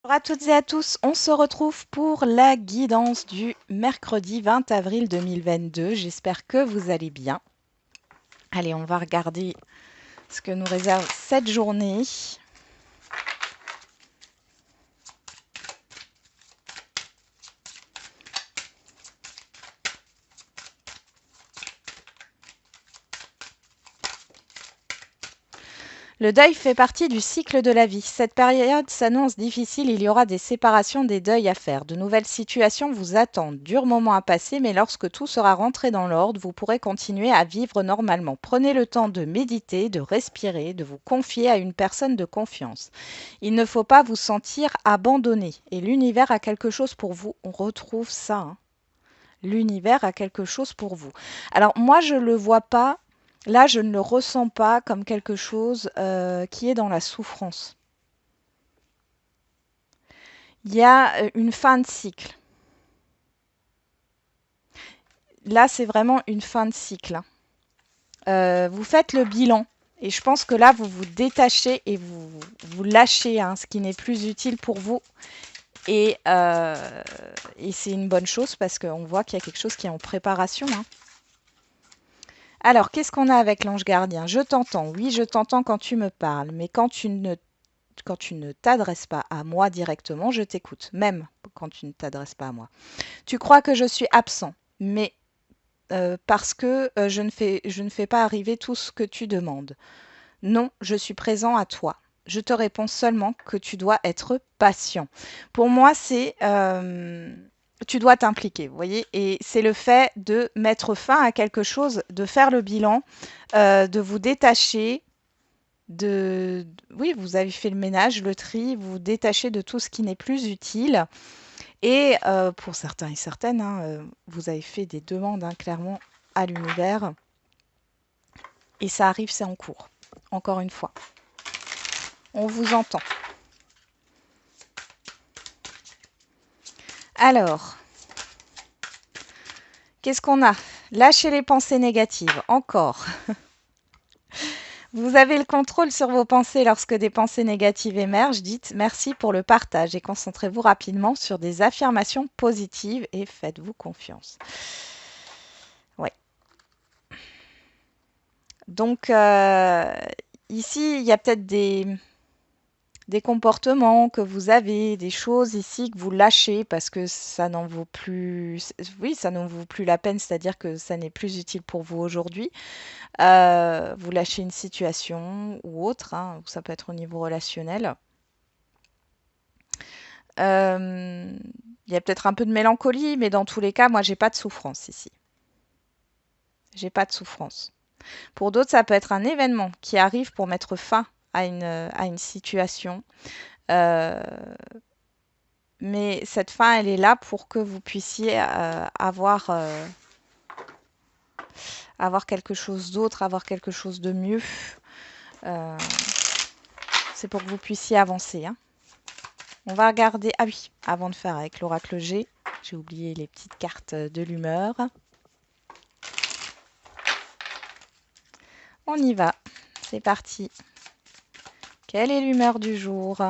Bonjour à toutes et à tous, on se retrouve pour la guidance du mercredi 20 avril 2022. J'espère que vous allez bien. Allez, on va regarder ce que nous réserve cette journée. Le deuil fait partie du cycle de la vie. Cette période s'annonce difficile, il y aura des séparations, des deuils à faire. De nouvelles situations vous attendent. Dur moment à passer, mais lorsque tout sera rentré dans l'ordre, vous pourrez continuer à vivre normalement. Prenez le temps de méditer, de respirer, de vous confier à une personne de confiance. Il ne faut pas vous sentir abandonné. Et l'univers a quelque chose pour vous. On retrouve ça, hein. L'univers a quelque chose pour vous. Alors moi, je ne le vois pas. Là, je ne le ressens pas comme quelque chose qui est dans la souffrance. Il y a une fin de cycle. Là, c'est vraiment une fin de cycle, hein. Vous faites le bilan. Et je pense que là, vous vous détachez et vous lâchez, hein, ce qui n'est plus utile pour vous. Et c'est une bonne chose parce qu'on voit qu'il y a quelque chose qui est en préparation, hein. Alors, qu'est-ce qu'on a avec l'ange gardien? Je t'entends, oui, je t'entends quand tu me parles, mais quand tu ne t'adresses pas à moi directement, je t'écoute, même quand tu ne t'adresses pas à moi. Tu crois que je suis absent, mais parce que je ne fais pas arriver tout ce que tu demandes. Non, je suis présent à toi. Je te réponds seulement que tu dois être patient. Pour moi, c'est tu dois t'impliquer, vous voyez, et c'est le fait de mettre fin à quelque chose, de faire le bilan, de vous détacher, oui, vous avez fait le ménage, le tri, vous vous détachez de tout ce qui n'est plus utile. Et pour certains et certaines, hein, vous avez fait des demandes, hein, clairement à l'univers, et ça arrive, c'est en cours. Encore une fois, on vous entend. Alors, qu'est-ce qu'on a? Lâchez les pensées négatives. Encore. Vous avez le contrôle sur vos pensées lorsque des pensées négatives émergent. Dites merci pour le partage et concentrez-vous rapidement sur des affirmations positives et faites-vous confiance. Ouais. Donc, ici, il y a peut-être des comportements que vous avez, des choses ici que vous lâchez parce que ça n'en vaut plus, oui, ça n'en vaut plus la peine, c'est-à-dire que ça n'est plus utile pour vous aujourd'hui. Vous lâchez une situation ou autre, hein, ça peut être au niveau relationnel. Il y a peut-être un peu de mélancolie, mais dans tous les cas, moi, j'ai pas de souffrance ici. J'ai pas de souffrance. Pour d'autres, ça peut être un événement qui arrive pour mettre fin à une situation. Euh, mais cette fin, elle est là pour que vous puissiez avoir quelque chose d'autre, avoir quelque chose de mieux. Euh, c'est pour que vous puissiez avancer, hein. On va regarder. Ah oui, avant de faire avec l'oracle G, j'ai oublié les petites cartes de l'humeur. On y va. C'est parti. Quelle est l'humeur du jour?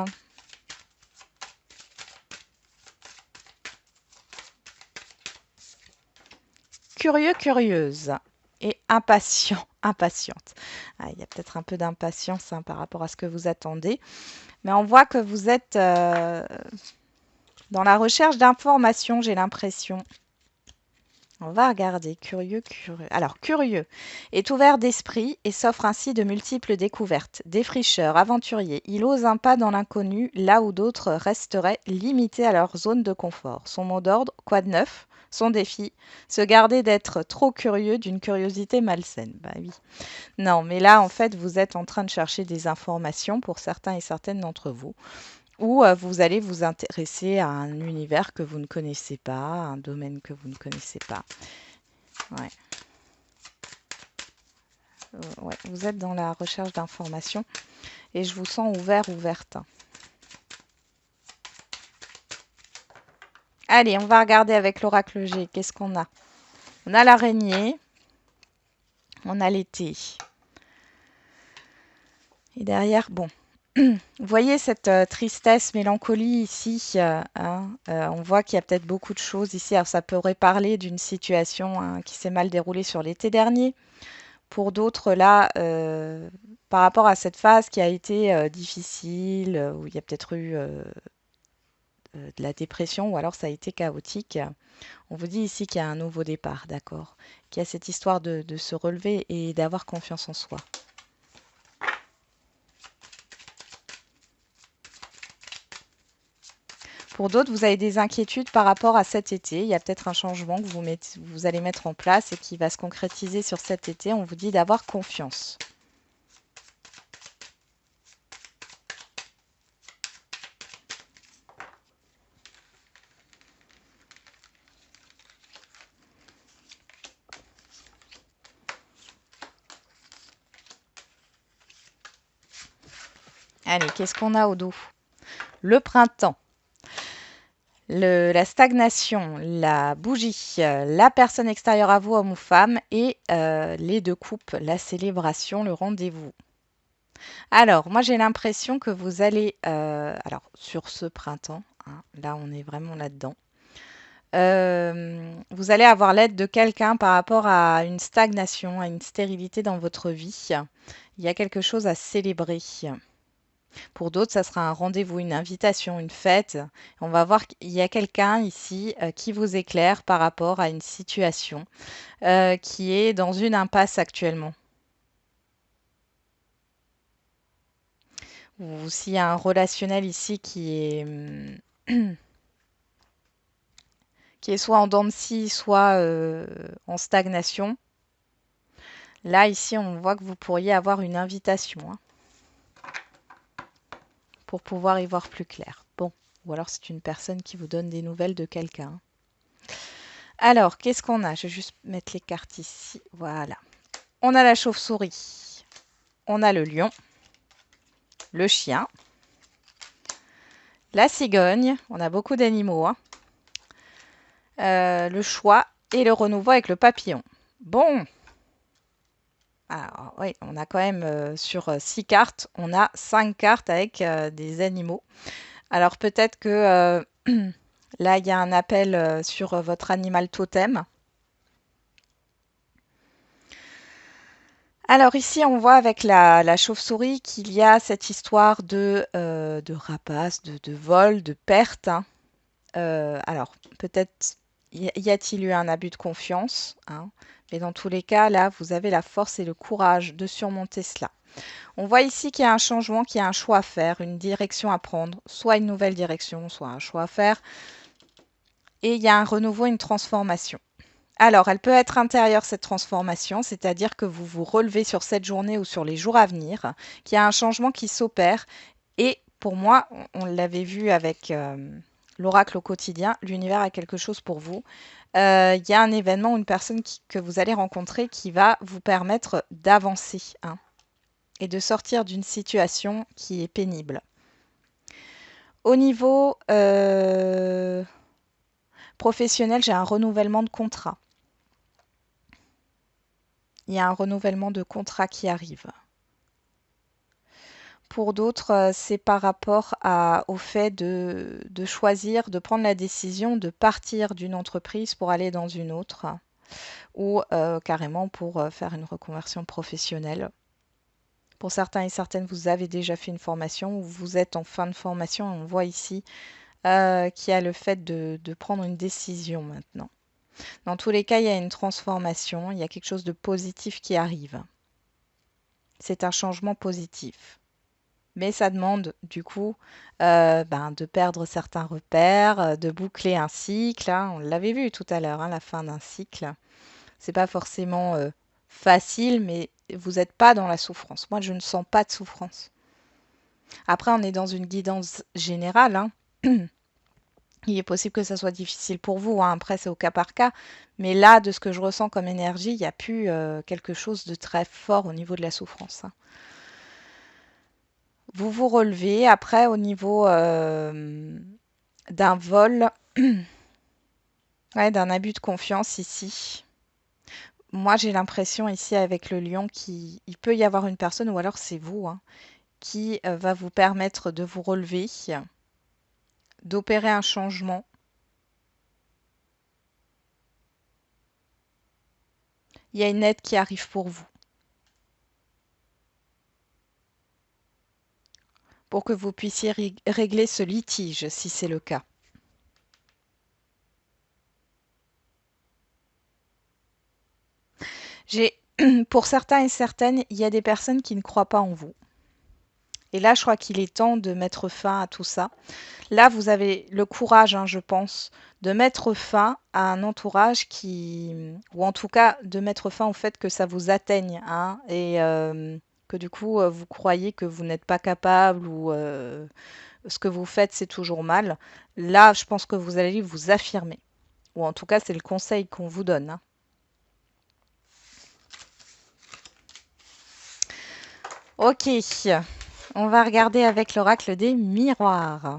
Curieux, curieuse. Et impatient, impatiente. Ah, il y a peut-être un peu d'impatience, hein, par rapport à ce que vous attendez. Mais on voit que vous êtes dans la recherche d'informations, j'ai l'impression. On va regarder. Curieux, curieux. Alors, curieux est ouvert d'esprit et s'offre ainsi de multiples découvertes. Défricheur, aventurier, il ose un pas dans l'inconnu, là où d'autres resteraient limités à leur zone de confort. Son mot d'ordre, quoi de neuf? Son défi, se garder d'être trop curieux d'une curiosité malsaine. Bah oui. Non, mais là, en fait, vous êtes en train de chercher des informations pour certains et certaines d'entre vous, ou vous allez vous intéresser à un univers que vous ne connaissez pas, un domaine que vous ne connaissez pas. Ouais. Ouais, vous êtes dans la recherche d'informations et je vous sens ouvert, ouverte. Allez, on va regarder avec l'oracle G. Qu'est-ce qu'on a? On a l'araignée, on a l'été. Et derrière, bon, Vous voyez cette tristesse, mélancolie ici, hein, on voit qu'il y a peut-être beaucoup de choses ici. Alors ça pourrait parler d'une situation hein, qui s'est mal déroulée sur l'été dernier. Pour d'autres, là, par rapport à cette phase qui a été difficile, où il y a peut-être eu de la dépression ou alors ça a été chaotique, on vous dit ici qu'il y a un nouveau départ, d'accord? Qu'il y a cette histoire de se relever et d'avoir confiance en soi. Pour d'autres, vous avez des inquiétudes par rapport à cet été. Il y a peut-être un changement que vous allez mettre en place et qui va se concrétiser sur cet été. On vous dit d'avoir confiance. Allez, qu'est-ce qu'on a au dos? Le printemps, la stagnation, la bougie, la personne extérieure à vous, homme ou femme, et les deux coupes, la célébration, le rendez-vous. Alors, moi j'ai l'impression que vous allez, alors sur ce printemps, hein, là on est vraiment là-dedans, vous allez avoir l'aide de quelqu'un par rapport à une stagnation, à une stérilité dans votre vie. Il y a quelque chose à célébrer. Pour d'autres, ça sera un rendez-vous, une invitation, une fête. On va voir qu'il y a quelqu'un ici qui vous éclaire par rapport à une situation qui est dans une impasse actuellement. Ou s'il y a un relationnel ici qui est soit en dents de scie, soit en stagnation. Là, ici, on voit que vous pourriez avoir une invitation hein, pour pouvoir y voir plus clair. Bon, ou alors c'est une personne qui vous donne des nouvelles de quelqu'un. Alors, qu'est-ce qu'on a? Je vais juste mettre les cartes ici. Voilà. On a la chauve-souris. On a le lion. Le chien. La cigogne. On a beaucoup d'animaux. Hein. Le choix et le renouveau avec le papillon. Bon. Alors, oui, on a quand même sur 6 cartes, on a 5 cartes avec des animaux. Alors peut-être que là, il y a un appel sur votre animal totem. Alors ici, on voit avec la chauve-souris qu'il y a cette histoire de rapace, de vol, de perte. Hein. Alors peut-être y a-t-il eu un abus de confiance, hein, mais dans tous les cas, là, vous avez la force et le courage de surmonter cela. On voit ici qu'il y a un changement, qu'il y a un choix à faire, une direction à prendre, soit une nouvelle direction, soit un choix à faire. Et il y a un renouveau, une transformation. Alors, elle peut être intérieure, cette transformation, c'est-à-dire que vous vous relevez sur cette journée ou sur les jours à venir, qu'il y a un changement qui s'opère. Et pour moi, on l'avait vu avec l'oracle au quotidien, l'univers a quelque chose pour vous. Il y a un événement ou une personne que vous allez rencontrer qui va vous permettre d'avancer hein, et de sortir d'une situation qui est pénible. Au niveau professionnel, j'ai un renouvellement de contrat. Il y a un renouvellement de contrat qui arrive. Pour d'autres, c'est par rapport au fait de choisir, de prendre la décision de partir d'une entreprise pour aller dans une autre ou carrément pour faire une reconversion professionnelle. Pour certains et certaines, vous avez déjà fait une formation ou vous êtes en fin de formation. On voit ici qu'il y a le fait de prendre une décision maintenant. Dans tous les cas, il y a une transformation, il y a quelque chose de positif qui arrive. C'est un changement positif. Mais ça demande du coup de perdre certains repères, de boucler un cycle. Hein. On l'avait vu tout à l'heure, hein, la fin d'un cycle. C'est pas forcément facile, mais vous n'êtes pas dans la souffrance. Moi, je ne sens pas de souffrance. Après, on est dans une guidance générale. Hein. Il est possible que ça soit difficile pour vous. Hein. Après, c'est au cas par cas. Mais là, de ce que je ressens comme énergie, il n'y a plus quelque chose de très fort au niveau de la souffrance. Hein. Vous vous relevez. Après, au niveau d'un vol, ouais, d'un abus de confiance ici. Moi, j'ai l'impression ici avec le lion qu'il peut y avoir une personne, ou alors c'est vous, hein, qui va vous permettre de vous relever, d'opérer un changement. Il y a une aide qui arrive pour vous, pour que vous puissiez régler ce litige, si c'est le cas. Pour certains et certaines, il y a des personnes qui ne croient pas en vous. Et là, je crois qu'il est temps de mettre fin à tout ça. Là, vous avez le courage, hein, je pense, de mettre fin à un entourage ou en tout cas, de mettre fin au fait que ça vous atteigne, hein, et que du coup, vous croyez que vous n'êtes pas capable ou ce que vous faites, c'est toujours mal. Là, je pense que vous allez vous affirmer. Ou en tout cas, c'est le conseil qu'on vous donne, hein. Ok, on va regarder avec l'oracle des miroirs.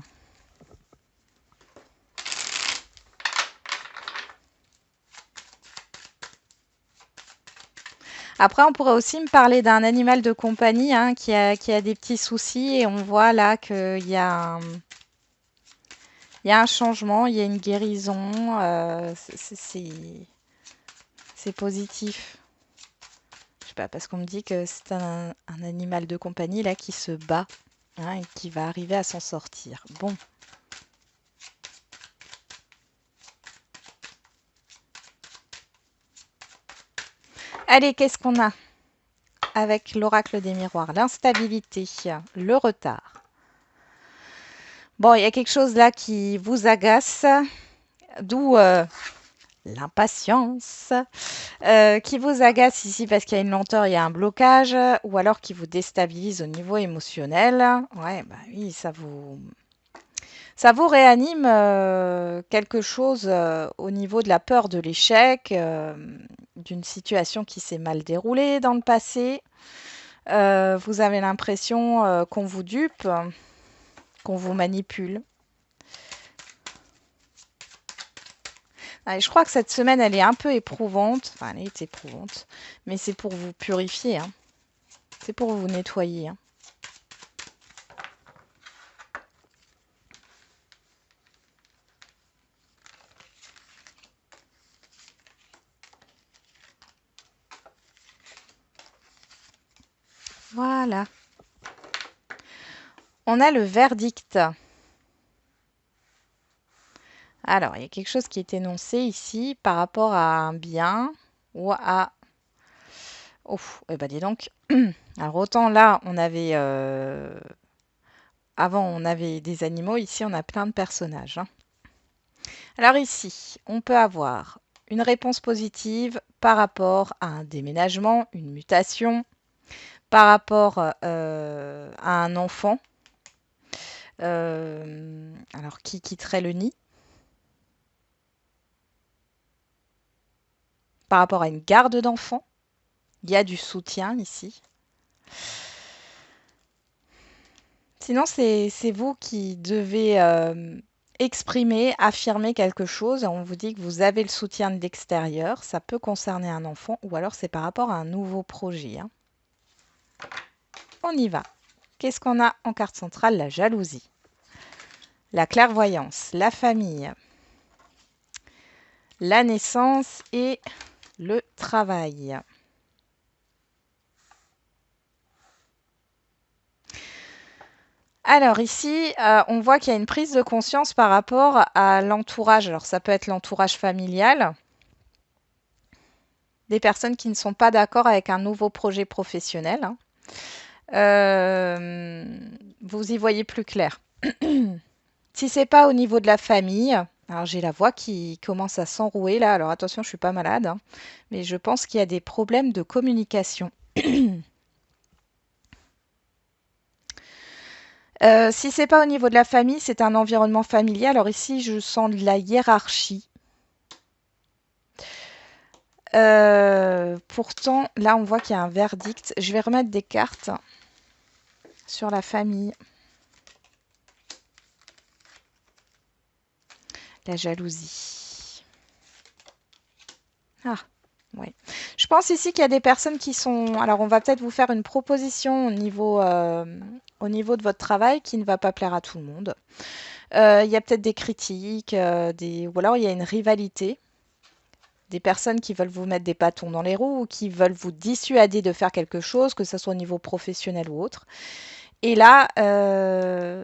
Après, on pourrait aussi me parler d'un animal de compagnie, hein, qui a des petits soucis et on voit là qu'il y a il y a un changement, il y a une guérison, c'est positif. Je sais pas, parce qu'on me dit que c'est un animal de compagnie là qui se bat, hein, et qui va arriver à s'en sortir. Bon. Allez, qu'est-ce qu'on a avec l'oracle des miroirs? L'instabilité, le retard. Bon, il y a quelque chose là qui vous agace, d'où l'impatience, qui vous agace ici parce qu'il y a une lenteur, il y a un blocage, ou alors qui vous déstabilise au niveau émotionnel. Ouais, bah oui, ça vous réanime quelque chose au niveau de la peur de l'échec, d'une situation qui s'est mal déroulée dans le passé. Vous avez l'impression qu'on vous dupe, qu'on vous manipule. Ah, et je crois que cette semaine, elle est un peu éprouvante. Enfin, elle est éprouvante. Mais c'est pour vous purifier, hein. C'est pour vous nettoyer, hein. Voilà. On a le verdict. Alors, il y a quelque chose qui est énoncé ici par rapport à un bien ou à... Oh, eh ben dis donc. Alors, autant là, on avait... Avant, on avait des animaux. Ici, on a plein de personnages, hein. Alors ici, on peut avoir une réponse positive par rapport à un déménagement, une mutation, par rapport à un enfant, alors qui quitterait le nid, par rapport à une garde d'enfant. Il y a du soutien ici. Sinon, c'est vous qui devez exprimer, affirmer quelque chose. On vous dit que vous avez le soutien de l'extérieur. Ça peut concerner un enfant ou alors c'est par rapport à un nouveau projet, hein. On y va. Qu'est-ce qu'on a en carte centrale? La jalousie, la clairvoyance, la famille, la naissance et le travail. Alors ici, on voit qu'il y a une prise de conscience par rapport à l'entourage. Alors ça peut être l'entourage familial, des personnes qui ne sont pas d'accord avec un nouveau projet professionnel, hein. Vous y voyez plus clair. Si c'est pas au niveau de la famille, alors j'ai la voix qui commence à s'enrouer là. Alors attention, je suis pas malade, hein, mais je pense qu'il y a des problèmes de communication. Si c'est pas au niveau de la famille, c'est un environnement familial. Alors ici, je sens de la hiérarchie. Pourtant, là, on voit qu'il y a un verdict. Je vais remettre des cartes sur la famille. La jalousie. Ah, ouais. Je pense ici qu'il y a des personnes qui sont... Alors, on va peut-être vous faire une proposition au niveau de votre travail qui ne va pas plaire à tout le monde. Il y a peut-être des critiques, ou alors il y a une rivalité. Des personnes qui veulent vous mettre des bâtons dans les roues ou qui veulent vous dissuader de faire quelque chose, que ce soit au niveau professionnel ou autre. Et là,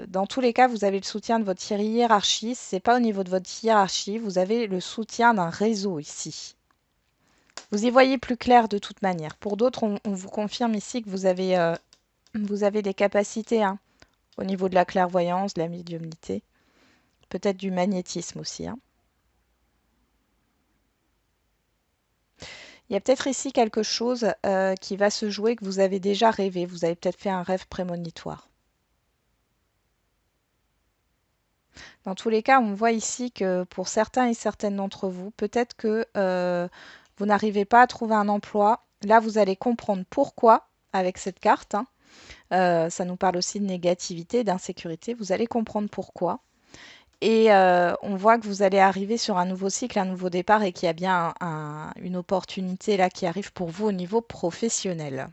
dans tous les cas, vous avez le soutien de votre hiérarchie. Ce n'est pas au niveau de votre hiérarchie, vous avez le soutien d'un réseau ici. Vous y voyez plus clair de toute manière. Pour d'autres, on vous confirme ici que vous avez des capacités hein, au niveau de la clairvoyance, de la médiumnité, peut-être du magnétisme aussi. Hein. Il y a peut-être ici quelque chose qui va se jouer que vous avez déjà rêvé. Vous avez peut-être fait un rêve prémonitoire. Dans tous les cas, on voit ici que pour certains et certaines d'entre vous, peut-être que vous n'arrivez pas à trouver un emploi. Là, vous allez comprendre pourquoi avec cette carte. Hein. Ça nous parle aussi de négativité, d'insécurité. Vous allez comprendre pourquoi. Et on voit que vous allez arriver sur un nouveau cycle, un nouveau départ et qu'il y a bien une opportunité là qui arrive pour vous au niveau professionnel.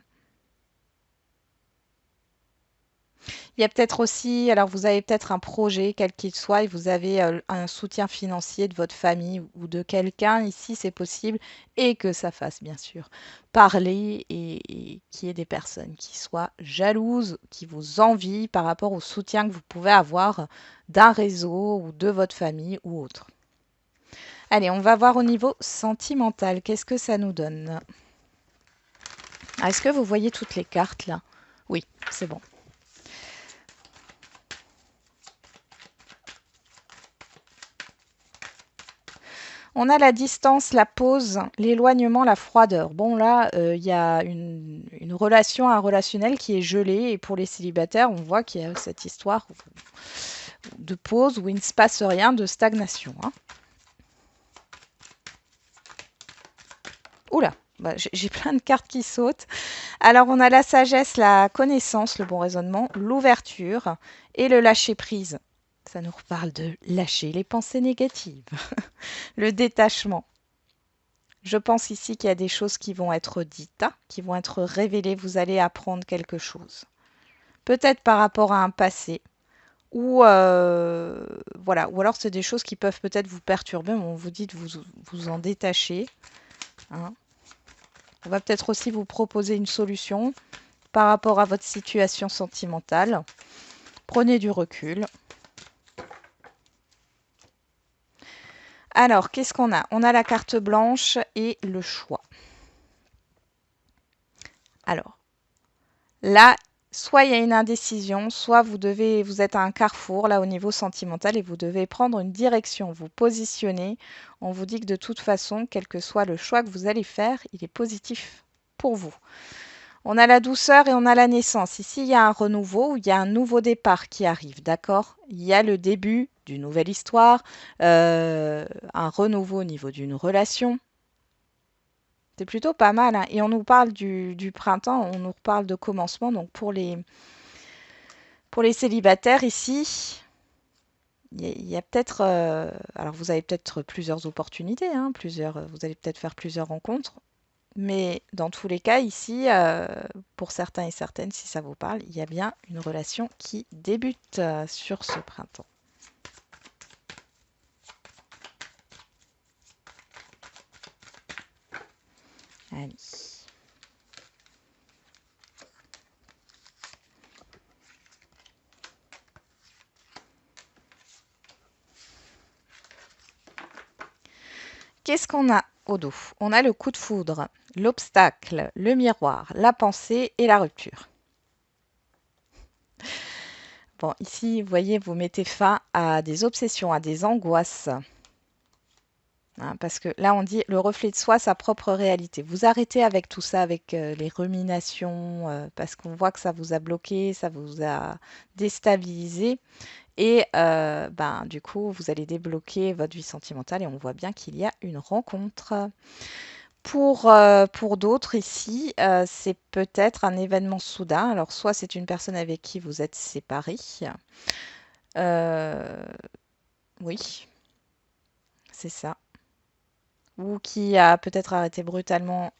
Il y a peut-être aussi, alors vous avez peut-être un projet, quel qu'il soit, et vous avez un soutien financier de votre famille ou de quelqu'un, ici c'est possible, et que ça fasse bien sûr parler et qu'il y ait des personnes qui soient jalouses, qui vous envient par rapport au soutien que vous pouvez avoir d'un réseau ou de votre famille ou autre. Allez, on va voir au niveau sentimental, qu'est-ce que ça nous donne? Est-ce que vous voyez toutes les cartes là? Oui, c'est bon. On a la distance, la pause, l'éloignement, la froideur. Bon, là, il y a une relation, un relationnel qui est gelé. Et pour les célibataires, on voit qu'il y a cette histoire de pause où il ne se passe rien, de stagnation. Hein. Oula, bah, j'ai plein de cartes qui sautent. Alors, on a la sagesse, la connaissance, le bon raisonnement, l'ouverture et le lâcher-prise. Ça nous reparle de lâcher les pensées négatives. Le détachement. Je pense ici qu'il y a des choses qui vont être dites, hein, qui vont être révélées. Vous allez apprendre quelque chose. Peut-être par rapport à un passé. Ou voilà. Ou alors c'est des choses qui peuvent peut-être vous perturber, mais on vous dit de vous en détacher. Hein. On va peut-être aussi vous proposer une solution par rapport à votre situation sentimentale. Prenez du recul. Alors, qu'est-ce qu'on a? On a la carte blanche et le choix. Alors, là, soit il y a une indécision, soit vous êtes à un carrefour, là, au niveau sentimental, et vous devez prendre une direction, vous positionner. On vous dit que de toute façon, quel que soit le choix que vous allez faire, il est positif pour vous. On a la douceur et on a la naissance. Ici, il y a un renouveau, il y a un nouveau départ qui arrive, d'accord? Il y a le début d'une nouvelle histoire, un renouveau au niveau d'une relation. C'est plutôt pas mal. Hein. Et on nous parle du printemps, on nous reparle de commencement. Donc pour les célibataires ici, il y a peut-être... alors vous avez peut-être plusieurs opportunités, hein, vous allez peut-être faire plusieurs rencontres. Mais dans tous les cas, ici, pour certains et certaines, si ça vous parle, il y a bien une relation qui débute sur ce printemps. Allez. Qu'est-ce qu'on a au dos? On a le coup de foudre, l'obstacle, le miroir, la pensée et la rupture. Bon, ici, vous voyez, vous mettez fin à des obsessions, à des angoisses. Hein, parce que là, on dit le reflet de soi, sa propre réalité. Vous arrêtez avec tout ça, avec les ruminations, parce qu'on voit que ça vous a bloqué, ça vous a déstabilisé. Et ben, du coup, vous allez débloquer votre vie sentimentale et on voit bien qu'il y a une rencontre. Pour d'autres ici, c'est peut-être un événement soudain. Alors, soit c'est une personne avec qui vous êtes séparés. Euh, oui, c'est ça. ou qui a peut-être arrêté brutalement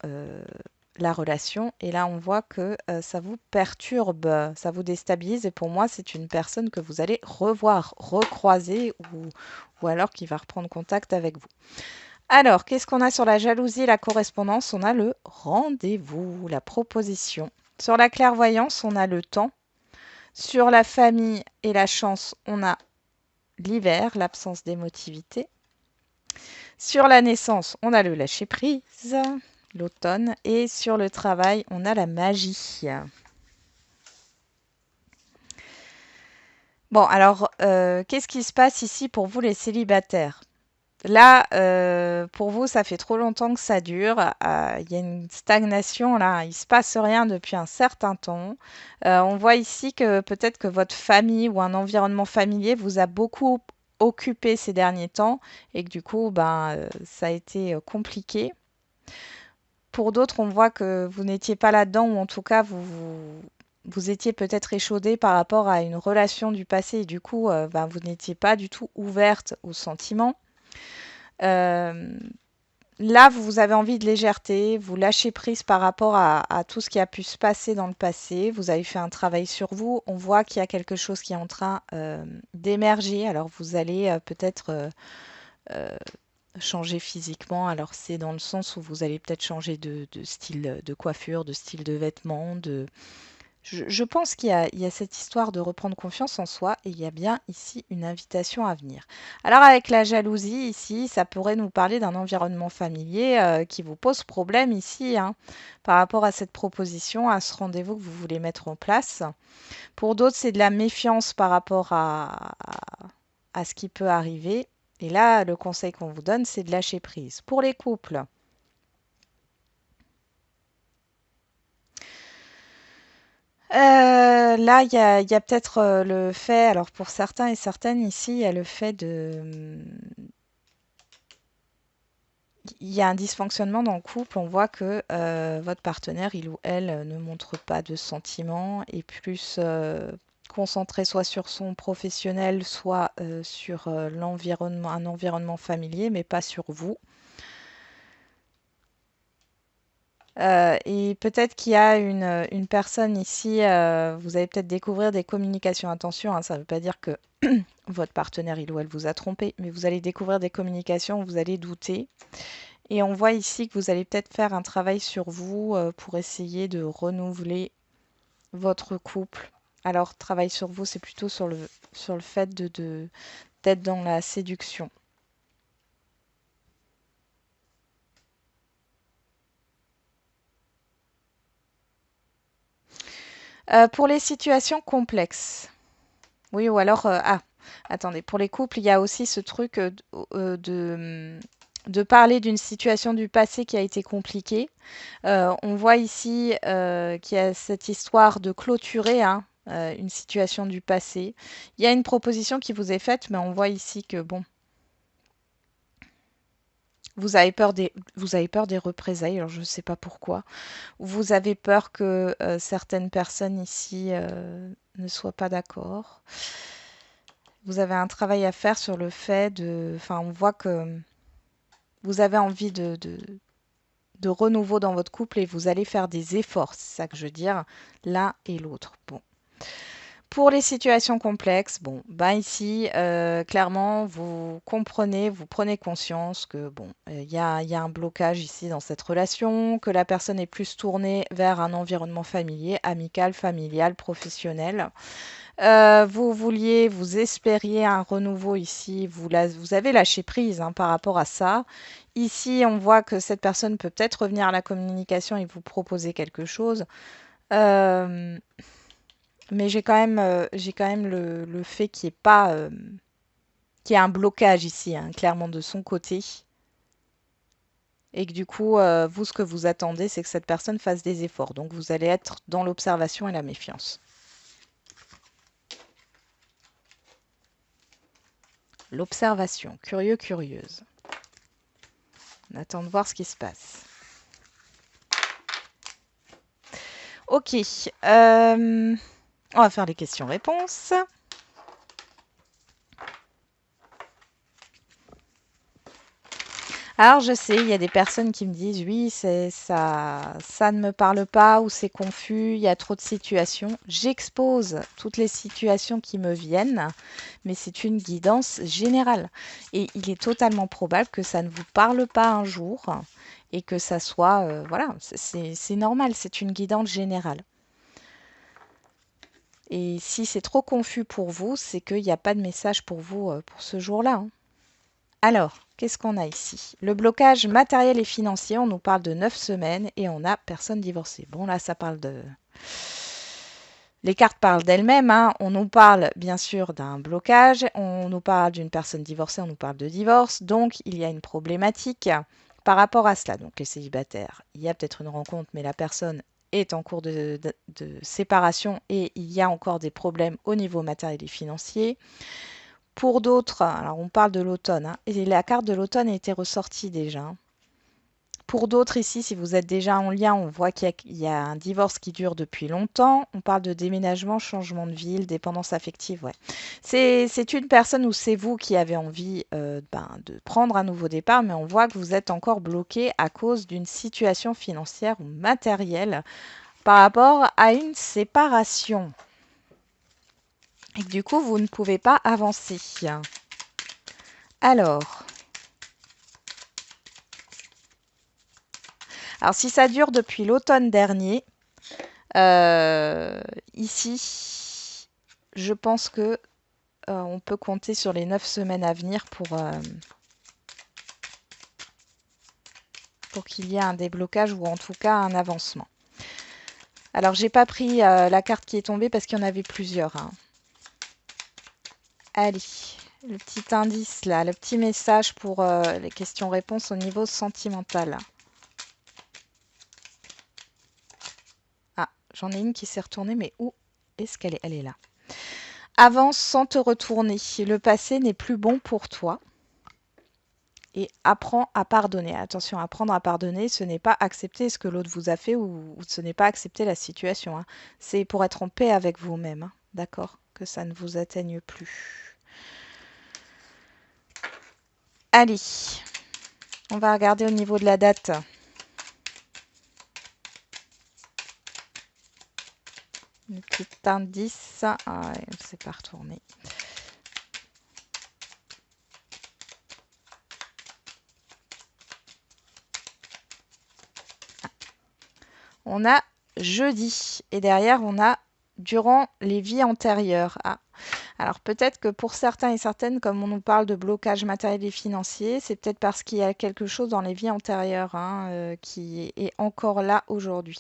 la relation. Et là, on voit que ça vous perturbe, ça vous déstabilise. Et pour moi, c'est une personne que vous allez revoir, recroiser ou alors qui va reprendre contact avec vous. Alors, qu'est-ce qu'on a sur la jalousie, la correspondance? On a le rendez-vous, la proposition. Sur la clairvoyance, on a le temps. Sur la famille et la chance, on a l'hiver, l'absence d'émotivité. Sur la naissance, on a le lâcher-prise, l'automne. Et sur le travail, on a la magie. Bon, alors, qu'est-ce qui se passe ici pour vous les célibataires? Là, pour vous, ça fait trop longtemps que ça dure. Il y a une stagnation là. Il se passe rien depuis un certain temps. On voit ici que peut-être que votre famille ou un environnement familier vous a beaucoup occupé ces derniers temps et que du coup, ben, ça a été compliqué. Pour d'autres, on voit que vous n'étiez pas là-dedans ou en tout cas, vous étiez peut-être échaudé par rapport à une relation du passé et du coup, ben, vous n'étiez pas du tout ouverte aux sentiments. Euh, Là, vous avez envie de légèreté, vous lâchez prise par rapport à tout ce qui a pu se passer dans le passé. Vous avez fait un travail sur vous. On voit qu'il y a quelque chose qui est en train d'émerger. Alors, vous allez peut-être euh, changer physiquement. Alors, c'est dans le sens où vous allez peut-être changer de style de coiffure, de style de vêtements, je pense qu'il y a cette histoire de reprendre confiance en soi et il y a bien ici une invitation à venir. Alors avec la jalousie ici, ça pourrait nous parler d'un environnement familier qui vous pose problème ici hein, par rapport à cette proposition, à ce rendez-vous que vous voulez mettre en place. Pour d'autres, c'est de la méfiance par rapport à ce qui peut arriver. Et là, le conseil qu'on vous donne, c'est de lâcher prise. Pour les couples, là, il y a peut-être le fait, alors pour certains et certaines ici, il y a le fait il y a un dysfonctionnement dans le couple. On voit que votre partenaire, il ou elle, ne montre pas de sentiments, et plus concentré soit sur son professionnel, soit sur l'environnement, un environnement familier, mais pas sur vous. Et peut-être qu'il y a une personne ici, vous allez peut-être découvrir des communications. Attention, hein, ça ne veut pas dire que votre partenaire, il ou elle vous a trompé, mais vous allez découvrir des communications où vous allez douter. Et on voit ici que vous allez peut-être faire un travail sur vous pour essayer de renouveler votre couple. Alors, travail sur vous, c'est plutôt sur le fait d'être dans la séduction. Pour les situations complexes, oui, ou alors, attendez, pour les couples, il y a aussi ce truc de parler d'une situation du passé qui a été compliquée. On voit ici qu'il y a cette histoire de clôturer hein, une situation du passé. Il y a une proposition qui vous est faite, mais on voit ici que, bon, vous avez peur des représailles, alors je ne sais pas pourquoi. Vous avez peur que certaines personnes ici ne soient pas d'accord. Vous avez un travail à faire sur le fait de... Enfin, on voit que vous avez envie de renouveau dans votre couple et vous allez faire des efforts, c'est ça que je veux dire, l'un et l'autre. Bon. Pour les situations complexes, bon, ben ici, clairement, vous comprenez, vous prenez conscience que bon, il y a un blocage ici dans cette relation, que la personne est plus tournée vers un environnement familier, amical, familial, professionnel. Vous espériez un renouveau ici, vous avez lâché prise hein, par rapport à ça. Ici, on voit que cette personne peut peut-être revenir à la communication et vous proposer quelque chose. Euh, mais j'ai quand même le fait qu'il y ait un blocage ici, hein, clairement de son côté. Et que du coup, vous, ce que vous attendez, c'est que cette personne fasse des efforts. Donc, vous allez être dans l'observation et la méfiance. L'observation, curieux, curieuse. On attend de voir ce qui se passe. Ok, on va faire les questions-réponses. Alors, je sais, il y a des personnes qui me disent oui, ça ne me parle pas ou c'est confus, il y a trop de situations. J'expose toutes les situations qui me viennent, mais c'est une guidance générale. Et il est totalement probable que ça ne vous parle pas un jour et que ça soit, voilà, c'est normal, c'est une guidance générale. Et si c'est trop confus pour vous, c'est qu'il n'y a pas de message pour vous pour ce jour-là, hein. Alors, qu'est-ce qu'on a ici? Le blocage matériel et financier, on nous parle de 9 semaines et on a personne divorcée. Bon, là, ça parle de... Les cartes parlent d'elles-mêmes, hein. On nous parle bien sûr d'un blocage, on nous parle d'une personne divorcée, on nous parle de divorce. Donc, il y a une problématique par rapport à cela. Donc, les célibataires, il y a peut-être une rencontre, mais la personne est en cours de séparation et il y a encore des problèmes au niveau matériel et financier. Pour d'autres, alors on parle de l'automne, hein, et la carte de l'automne a été ressortie déjà, hein. Pour d'autres ici, si vous êtes déjà en lien, on voit qu'il y a un divorce qui dure depuis longtemps. On parle de déménagement, changement de ville, dépendance affective. Ouais. C'est une personne ou c'est vous qui avez envie de prendre un nouveau départ, mais on voit que vous êtes encore bloqué à cause d'une situation financière ou matérielle par rapport à une séparation. Et que du coup, vous ne pouvez pas avancer. Alors, si ça dure depuis l'automne dernier, ici, je pense que on peut compter sur les 9 semaines à venir pour qu'il y ait un déblocage ou en tout cas un avancement. Alors, j'ai pas pris la carte qui est tombée parce qu'il y en avait plusieurs, hein. Allez, le petit indice là, le petit message pour les questions-réponses au niveau sentimental. Ah, j'en ai une qui s'est retournée, mais où est-ce qu'elle est? Elle est là. Avance sans te retourner. Le passé n'est plus bon pour toi. Et apprends à pardonner. Attention, apprendre à pardonner, ce n'est pas accepter ce que l'autre vous a fait ou ce n'est pas accepter la situation, hein. C'est pour être en paix avec vous-même, hein. D'accord? Que ça ne vous atteigne plus. Allez, on va regarder au niveau de la date. Un petit indice. Ah, elle ne s'est pas retournée. On a jeudi et derrière on a durant les vies antérieures. Ah, alors peut-être que pour certains et certaines, comme on nous parle de blocage matériel et financier, c'est peut-être parce qu'il y a quelque chose dans les vies antérieures, hein, qui est encore là aujourd'hui.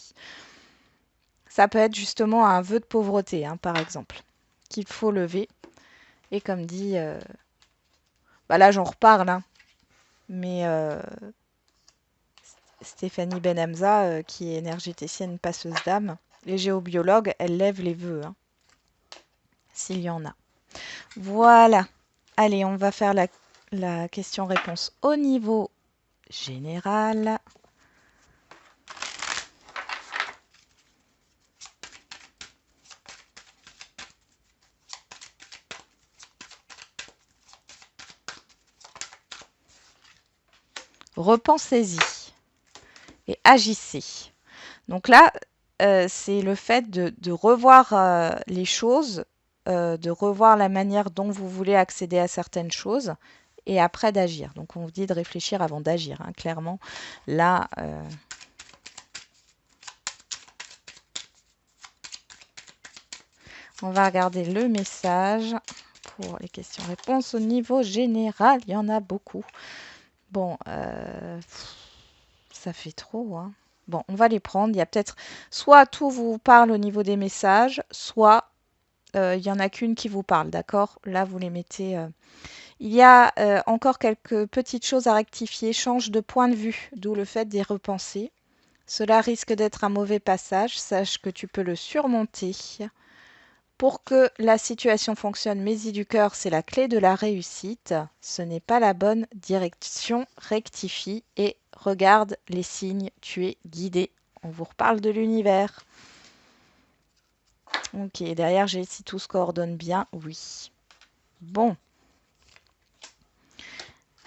Ça peut être justement un vœu de pauvreté, hein, par exemple, qu'il faut lever. Et comme dit, là j'en reparle, hein, mais Stéphanie Benhamza, qui est énergéticienne passeuse d'âme, les géobiologues, elle lève les vœux, hein, s'il y en a. Voilà. Allez, on va faire la question-réponse au niveau général. Repensez-y et agissez. Donc là, c'est le fait de revoir les choses, de revoir la manière dont vous voulez accéder à certaines choses et après d'agir. Donc on vous dit de réfléchir avant d'agir, hein, clairement. Là, on va regarder le message pour les questions-réponses au niveau général. Il y en a beaucoup. Bon, ça fait trop, hein. Bon, on va les prendre. Il y a peut-être soit tout vous parle au niveau des messages, soit il n'y en a qu'une qui vous parle, d'accord? Là, vous les mettez. Il y a encore quelques petites choses à rectifier. Change de point de vue, d'où le fait d'y repenser. Cela risque d'être un mauvais passage. Sache que tu peux le surmonter. Pour que la situation fonctionne, mets-y du cœur, c'est la clé de la réussite. Ce n'est pas la bonne direction. Rectifie et regarde les signes. Tu es guidé. On vous reparle de l'univers. Ok, derrière, j'ai si tout se coordonne bien. Oui. Bon.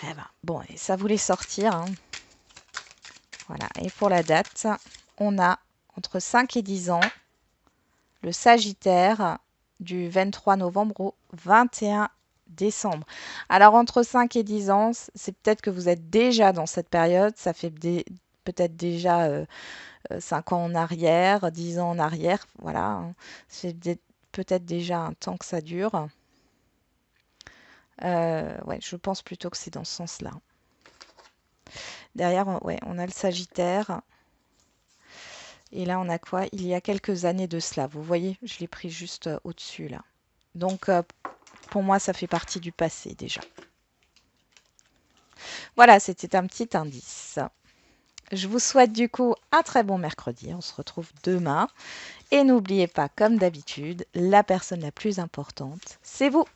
Eh ben, bon, et ça voulait sortir, hein. Voilà. Et pour la date, on a entre 5 et 10 ans, le Sagittaire, du 23 novembre au 21 décembre. Alors, entre 5 et 10 ans, c'est peut-être que vous êtes déjà dans cette période. Ça fait peut-être déjà 5 ans en arrière, 10 ans en arrière. Voilà, hein. C'est peut-être déjà un temps que ça dure. Ouais, je pense plutôt que c'est dans ce sens-là. Derrière, ouais, on a le Sagittaire. Et là, on a quoi? Il y a quelques années de cela. Vous voyez, je l'ai pris juste au-dessus là. Donc, pour moi, ça fait partie du passé déjà. Voilà, c'était un petit indice. Je vous souhaite du coup un très bon mercredi. On se retrouve demain. Et n'oubliez pas, comme d'habitude, la personne la plus importante, c'est vous.